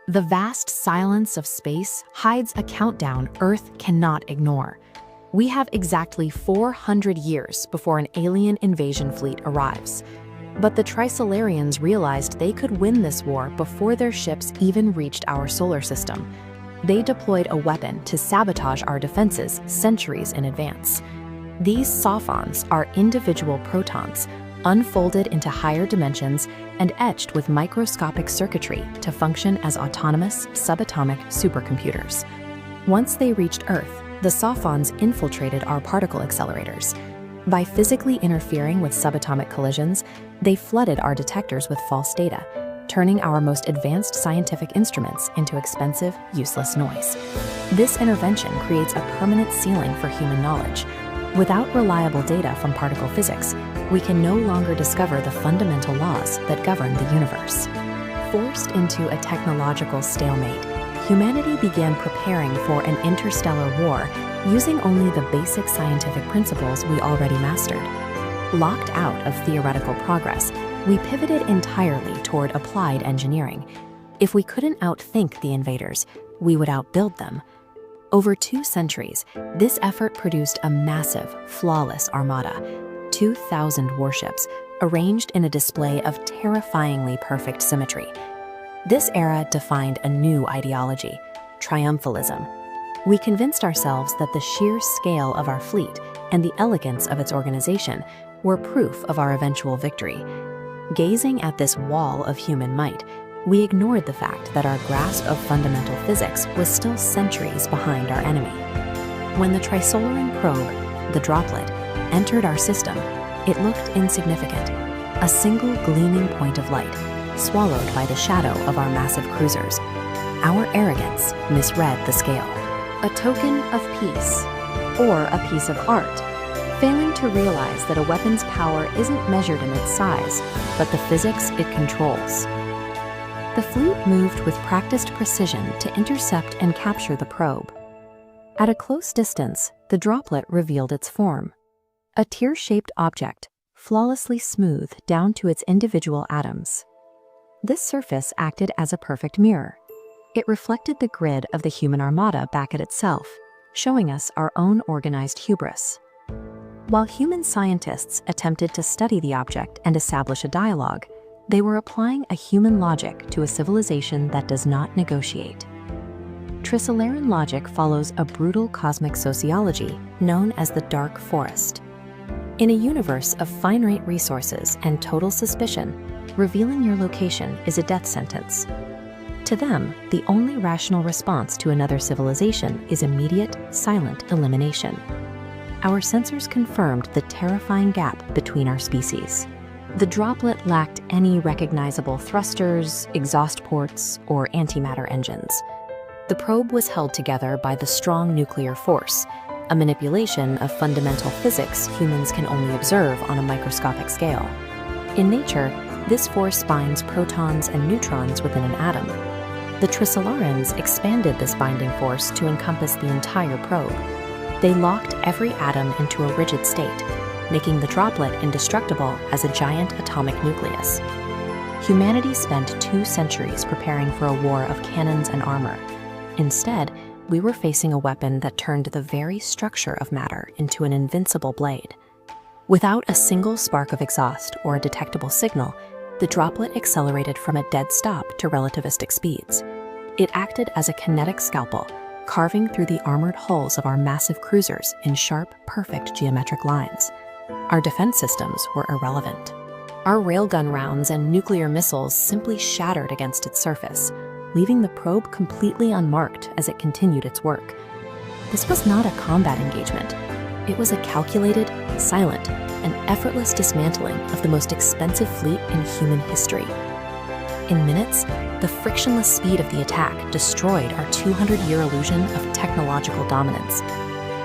The vast silence of space hides a countdown Earth cannot ignore. We have exactly 400 years before an alien invasion fleet arrives. But the Trisolarans realized they could win this war before their ships even reached our solar system. They deployed a weapon to sabotage our defenses centuries in advance. These sophons are individual protons, unfolded into higher dimensions and etched with microscopic circuitry to function as autonomous subatomic supercomputers. Once they reached Earth, the sophons infiltrated our particle accelerators. By physically interfering with subatomic collisions, they flooded our detectors with false data, turning our most advanced scientific instruments into expensive, useless noise. This intervention creates a permanent ceiling for human knowledge. Without reliable data from particle physics, we can no longer discover the fundamental laws that govern the universe. Forced into a technological stalemate, humanity began preparing for an interstellar war using only the basic scientific principles we already mastered. Locked out of theoretical progress, we pivoted entirely toward applied engineering. If we couldn't outthink the invaders, we would outbuild them. Over 2 centuries, this effort produced a massive, flawless armada, 2,000 warships, arranged in a display of terrifyingly perfect symmetry. This era defined a new ideology, Triumphalism. We convinced ourselves that the sheer scale of our fleet and the elegance of its organization were proof of our eventual victory. Gazing at this wall of human might, we ignored the fact that our grasp of fundamental physics was still centuries behind our enemy. When the Trisolaran probe, the Droplet, entered our system, it looked insignificant, a single gleaming point of light, swallowed by the shadow of our massive cruisers. Our arrogance misread the scale. A token of peace, or a piece of art, failing to realize that a weapon's power isn't measured in its size, but the physics it controls. The fleet moved with practiced precision to intercept and capture the probe. At a close distance, the Droplet revealed its form. A tear-shaped object, flawlessly smooth down to its individual atoms. This surface acted as a perfect mirror. It reflected the grid of the human armada back at itself, showing us our own organized hubris. While human scientists attempted to study the object and establish a dialogue, they were applying a human logic to a civilization that does not negotiate. Trisolaran logic follows a brutal cosmic sociology known as the Dark Forest. In a universe of finite resources and total suspicion, revealing your location is a death sentence. To them, the only rational response to another civilization is immediate, silent elimination. Our sensors confirmed the terrifying gap between our species. The Droplet lacked any recognizable thrusters, exhaust ports, or antimatter engines. The probe was held together by the strong nuclear force, a manipulation of fundamental physics humans can only observe on a microscopic scale. In nature, this force binds protons and neutrons within an atom. The Trisolarans expanded this binding force to encompass the entire probe. They locked every atom into a rigid state, making the Droplet indestructible as a giant atomic nucleus. Humanity spent 2 centuries preparing for a war of cannons and armor. Instead, we were facing a weapon that turned the very structure of matter into an invincible blade. Without a single spark of exhaust or a detectable signal, the Droplet accelerated from a dead stop to relativistic speeds. It acted as a kinetic scalpel, carving through the armored hulls of our massive cruisers in sharp, perfect geometric lines. Our defense systems were irrelevant. Our railgun rounds and nuclear missiles simply shattered against its surface, leaving the probe completely unmarked as it continued its work. This was not a combat engagement. It was a calculated, silent, and effortless dismantling of the most expensive fleet in human history. In minutes, the frictionless speed of the attack destroyed our 200-year illusion of technological dominance.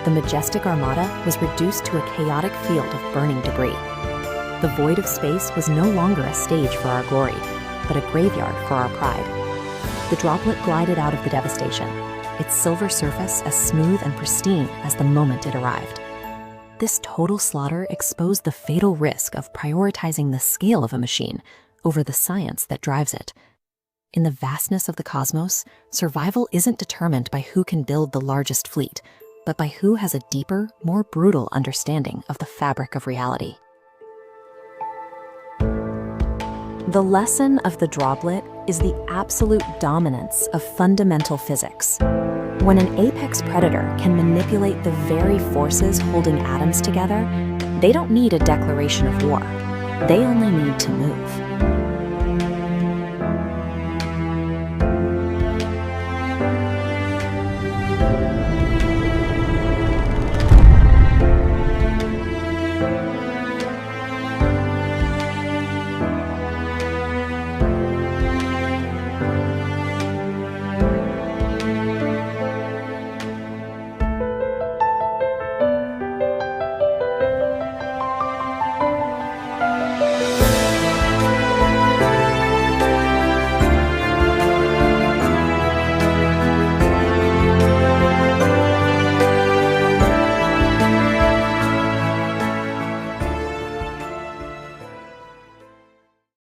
The majestic armada was reduced to a chaotic field of burning debris. The void of space was no longer a stage for our glory, but a graveyard for our pride. The Droplet glided out of the devastation, its silver surface as smooth and pristine as the moment it arrived. This total slaughter exposed the fatal risk of prioritizing the scale of a machine over the science that drives it. In the vastness of the cosmos, survival isn't determined by who can build the largest fleet, but by who has a deeper, more brutal understanding of the fabric of reality. The lesson of the droplet is the absolute dominance of fundamental physics. When an apex predator can manipulate the very forces holding atoms together, they don't need a declaration of war. They only need to move.